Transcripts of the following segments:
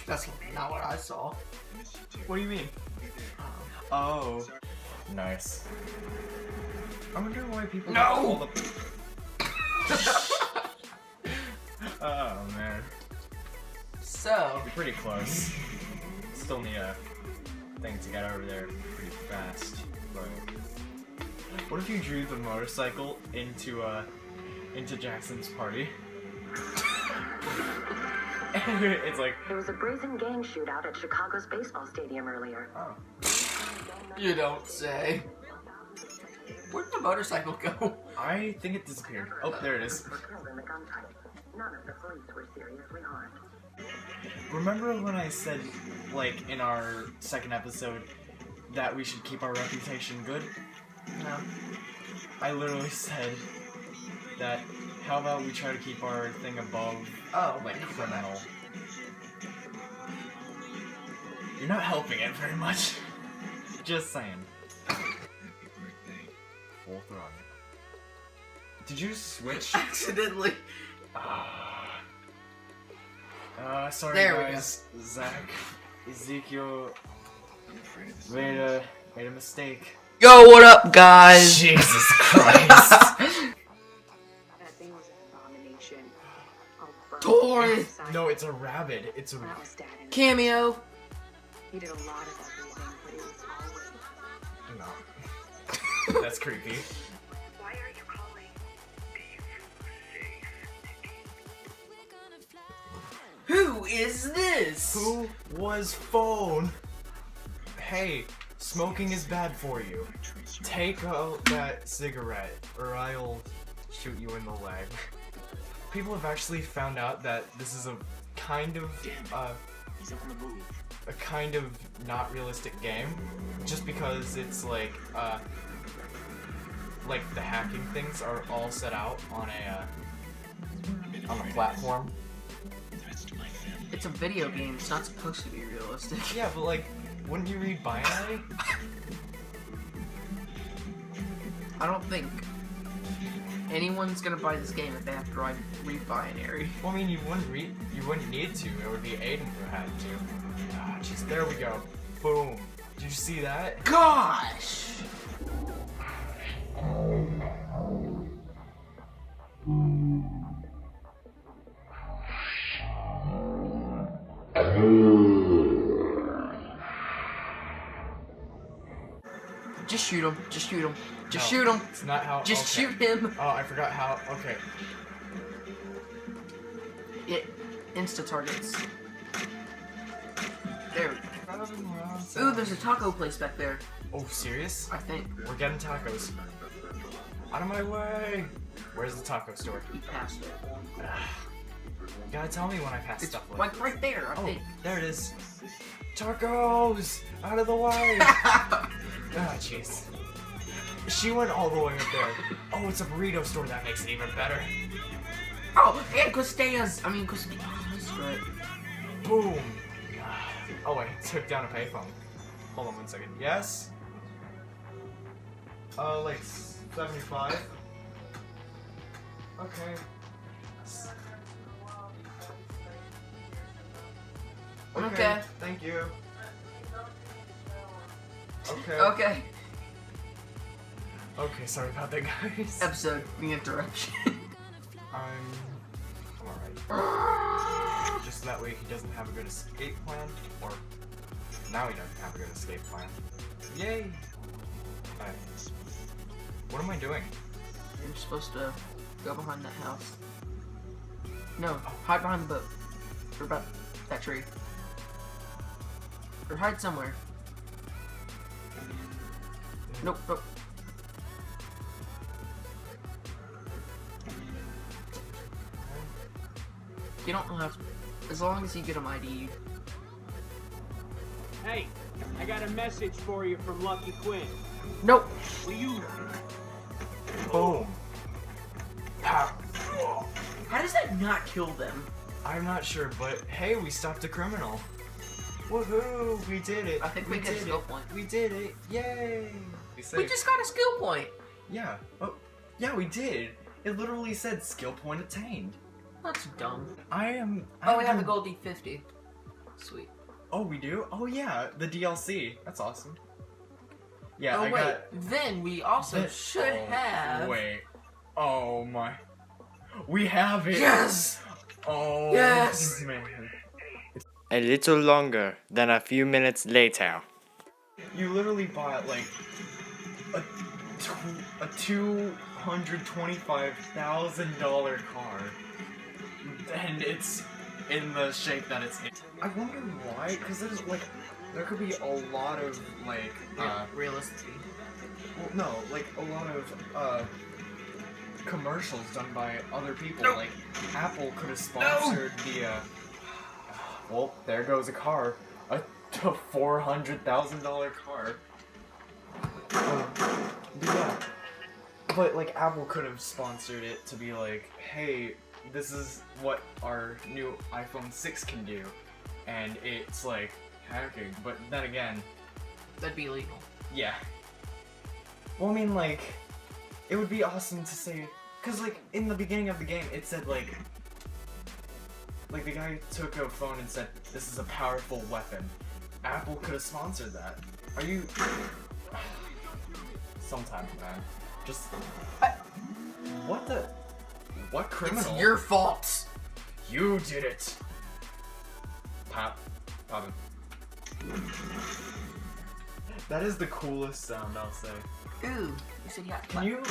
That's not what I saw. What do you mean? Oh. Nice. I wonder why people call the... Oh, man. So... You're pretty close. Still need a thing to get over there pretty fast. But... What if you drew the motorcycle into Jackson's party? It's like... There was a brazen gang shootout at Chicago's baseball stadium earlier. Oh. You don't say. Where'd the motorcycle go? I think it disappeared. Oh, there it is. None of the police were seriously harmed. Remember when I said, like, in our second episode, that we should keep our reputation good? No. I literally said that, how about we try to keep our thing above, like, criminal. You're not helping it very much. Just saying. Full throttle. Did you switch? Accidentally. Sorry there guys. Zeckiel made a mistake. Yo, what up, guys? Jesus Christ. That thing was an abomination. Toy. No, it's a rabbit. It's a Cameo. He did a lot of everything, but it was always... No. That's creepy. Why are you calling? Who is this? Who was phone? Hey, smoking is bad for you. Take out that cigarette, or I'll shoot you in the leg. People have actually found out that this is a kind of, a kind of not realistic game, just because it's like the hacking things are all set out on a platform. It's a video game. It's not supposed to be realistic. Yeah, but like, wouldn't you read binary? I don't think anyone's gonna buy this game if they have to read binary. Well, I mean, you wouldn't need to. It would be Aiden who had to. Ah, jeez, there we go. Boom. Did you see that? Gosh! Just shoot him. Just shoot him. Just shoot him. It's not how. Just shoot him. Oh, I forgot how. Okay. It insta targets. There we go. Ooh, there's a taco place back there. Oh, serious? I think. We're getting tacos. Out of my way! Where's the taco store? You passed it. You gotta tell me when I pass It's stuff like like right there, I think. There it is. Tacos! Out of the way! Ah, jeez. She went all the way up there. Oh, it's a burrito store. That makes it even better. Oh, and Costella's. I mean, Costella's. Oh, right. Boom! Oh wait, took down a payphone. Hold on 1 second. Yes? Like 75? Okay. Okay. Thank you. Okay. Okay. Okay, sorry about that, guys. Episode, the interruption. I'm alright. Just that way he doesn't have a good escape plan, or now he doesn't have a good escape plan. Yay! Alright. What am I doing? You're supposed to go behind that house. No, hide behind the boat. Or about that tree. Or hide somewhere. Nope, nope. You don't have to. As long as you get him ID. Hey, I got a message for you from Lucky Quinn. Nope. Will you... Boom. Pow. How does that not kill them? I'm not sure, but hey, we stopped a criminal. Woohoo! We did it. I think we get a skill point. We did it. Yay! We just got a skill point. Yeah. Oh, yeah, we did. It literally said skill point attained. That's dumb. I am. Oh, we have the gold D50. sweet. Oh, we do? Oh yeah, the DLC. That's awesome. Yeah, Oh I wait, got... then we also should have... Wait. Oh my... We have it! Yes! Oh, Yes! man. A little longer than a few minutes later. You literally bought, like, a $225,000 car. And it's in the shape that it's in. I wonder why, because there's, like, there could be a lot of, like, realistically. well, no, like, a lot of, commercials done by other people. Nope. Like, Apple could have sponsored the, well, there goes a car. A $400,000 car. Yeah. But, like, Apple could have sponsored it to be like, hey, this is what our new iPhone 6 can do. And it's, like, hacking. But then again... That'd be illegal. Yeah. Well, I mean, like, it would be awesome to say... Because, like, in the beginning of the game, it said, like, the guy took a phone and said, this is a powerful weapon. Apple could have sponsored that. Are you... Sometimes, man. Just... What the... What criminal? It's your fault! You did it! Pop. Pop him. That is the coolest sound, I'll say. Ooh, you said yeah. Can you...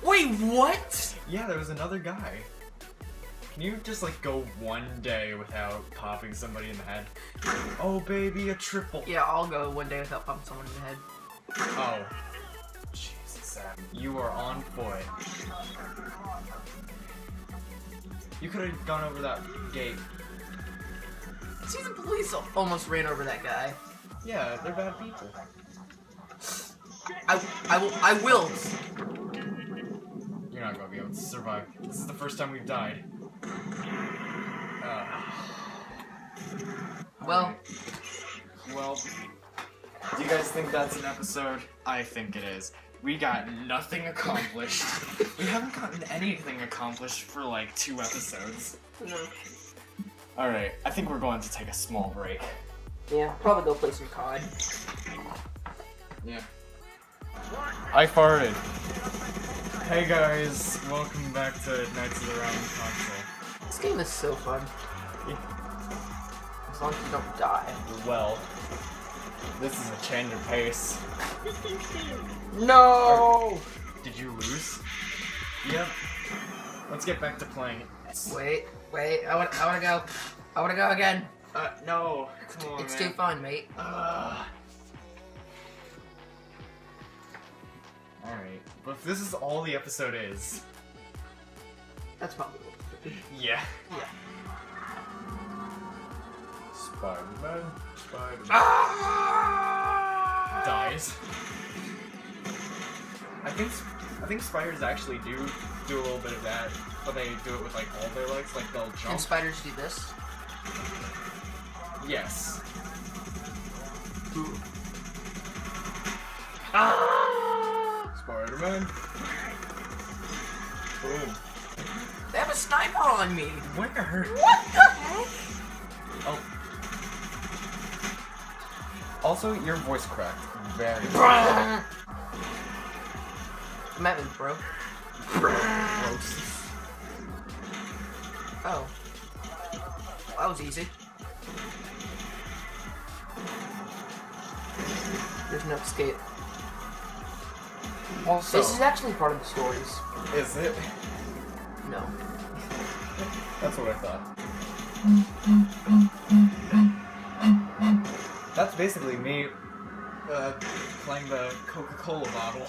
Wait, what? Yeah, there was another guy. Can you just, like, go one day without popping somebody in the head? Oh, baby, a triple. Yeah, I'll go one day without popping someone in the head. Oh. Jesus, Sam. You are on foot. You could have gone over that gate. See, the police almost ran over that guy. Yeah, they're bad people. I will. You're not gonna be able to survive. This is the first time we've died. Well. Well, do you guys think that's an episode? I think it is. We got nothing accomplished. We haven't gotten anything accomplished for like 2 episodes. No. Alright, I think we're going to take a small break. Yeah, probably go play some COD. Yeah. I farted. Hey guys, welcome back to Knights of the Round Console. This game is so fun. Yeah. As long as you don't die. Well, this is a change of pace. No! Did you lose? Yep. Let's get back to playing. Wait, I wanna go. I wanna go again. No. Come on, It's man. too fun, mate. Alright, but if this is all the episode is... That's probably what it Yeah. Yeah. Spider-Man. Ah! Dies. I think spiders actually do a little bit of that, but they do it with like all their legs, like they'll jump. Can spiders do this? Yes. Ah! Spider-Man. Boom. They have a sniper on me. Where? What the heck? Oh. Also, your voice cracked. Very. I'm at me, bro. Gross. Oh. That was easy. There's no escape. Also, This is actually part of the stories. is it? No. That's what I thought. That's basically me playing the Coca-Cola bottle.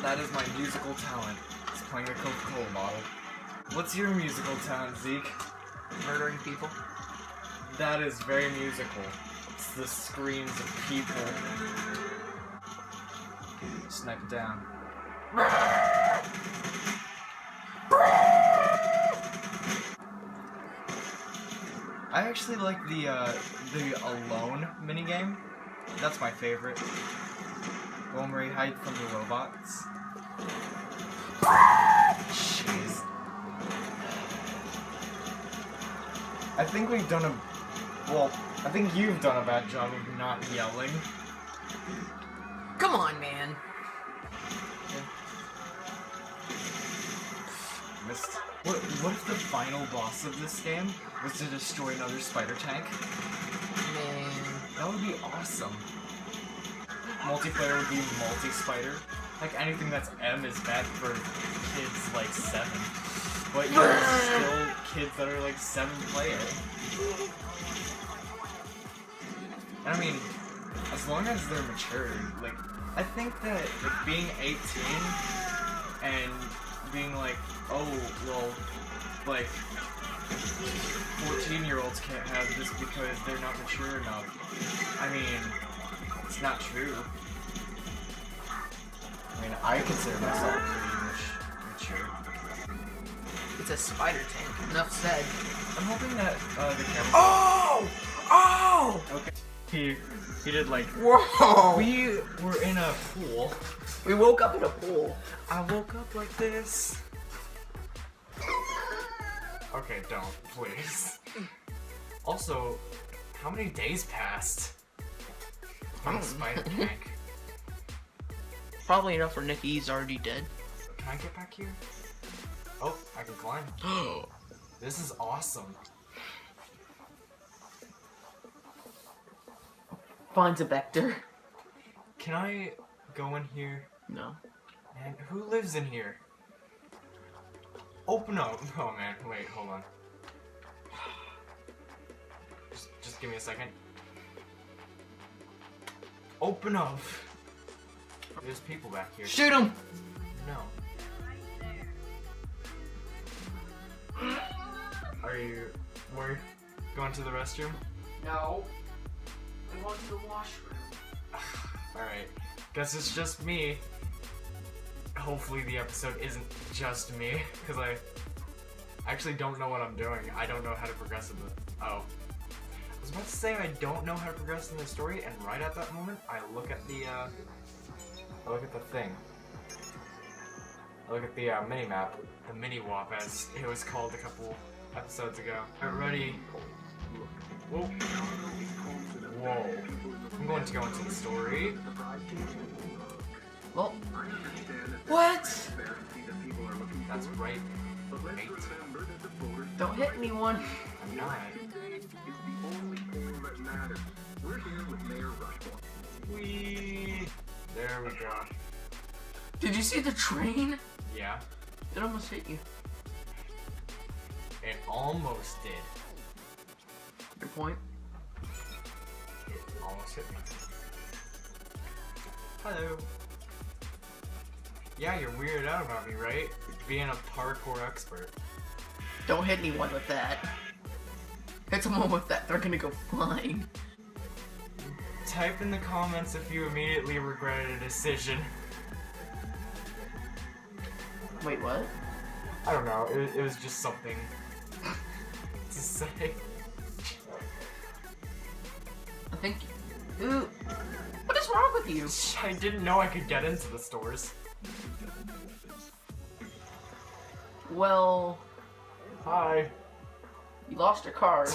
That is my musical talent. It's playing the Coca-Cola bottle. What's your musical talent, Zeke? Murdering people. That is very musical. It's the screams of people. Snipe it down. I actually like the Alone minigame. That's my favorite. The one where you hide from the robots. Jeez. I think we've done a... Well, I think you've done a bad job of not yelling. Come on, man. Missed. What if the final boss of this game was to destroy another spider tank? Man. That would be awesome. Multiplayer would be multi-spider. Like, anything that's M is bad for kids like 7. But still kids that are like 7 play it. I mean, as long as they're mature, like, I think that like, being 18 and being like, oh, well, like, 14-year-olds can't have this because they're not mature enough. I mean, it's not true. I mean, I consider myself pretty mature. It's a spider tank. Enough said. I'm hoping that the camera. Oh! Oh! Okay. He did like. Whoa! We were in a pool. We woke up in a pool. I woke up like this. Okay, don't, please. Also, how many days passed? On the spider tank. Probably enough for Nikki. He's already dead. Can I get back here? Oh, I can climb. This is awesome. Finds a vector. Can I go in here? No. Man, who lives in here? Open up. Oh man, wait, hold on. Just give me a second. Open up. There's people back here. Shoot him! No. Are you... We're going to the restroom? No. I want to the washroom. Alright. Guess it's just me. Hopefully the episode isn't just me, because I actually don't know what I'm doing. I don't know how to progress in the... Oh. I was about to say I don't know how to progress in the story, and right at that moment, I look at the, I look at the thing. I look at the, mini-map. The mini-wop, as it was called a couple episodes ago. Alright, ready. Whoa. Whoa. I'm going to go into the story. Well. What? That's right. 8. Don't hit me one. I'm not. Whee! There we go. Did you see the train? Yeah, It almost hit you. it almost did. Your point? It almost hit me. Hello. Yeah, you're weirded out about me, right? Being a parkour expert. Don't hit anyone with that. Hit someone with that, they're gonna go flying. Type in the comments if you immediately regretted a decision. Wait, what? I don't know, it was just something to say. I think... Ooh. What is wrong with you? I didn't know I could get into the stores. Well... Hi. You lost your card.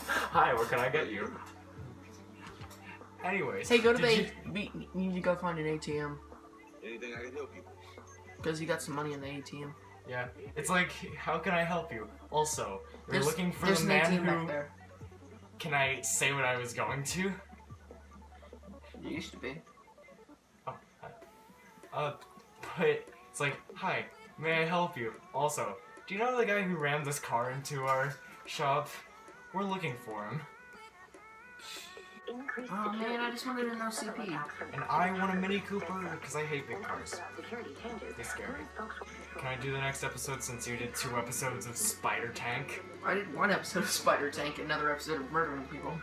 Hi, what can I get you? Anyways. Hey, go to did the... You need to go find an ATM. Anything I can help you? Because you got some money in the ATM. Yeah, it's like, how can I help you? Also, you're There's- looking for there's the an man ATM back who... there. Can I say what I was going to? It used to be. Oh, but it's like, hi, may I help you? Also, do you know the guy who rammed this car into our shop? We're looking for him. Oh man, I just wanted to know CP. And I want a Mini Cooper because I hate big cars. They scare me. Can I do the next episode since you did 2 episodes of Spider Tank? I did 1 episode of Spider Tank, another episode of murdering people.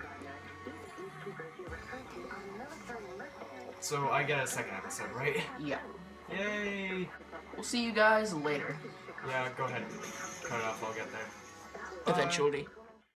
So I get a 2nd episode, right? Yeah. Yay! We'll see you guys later. Yeah, go ahead. Cut it off, I'll get there. Eventually.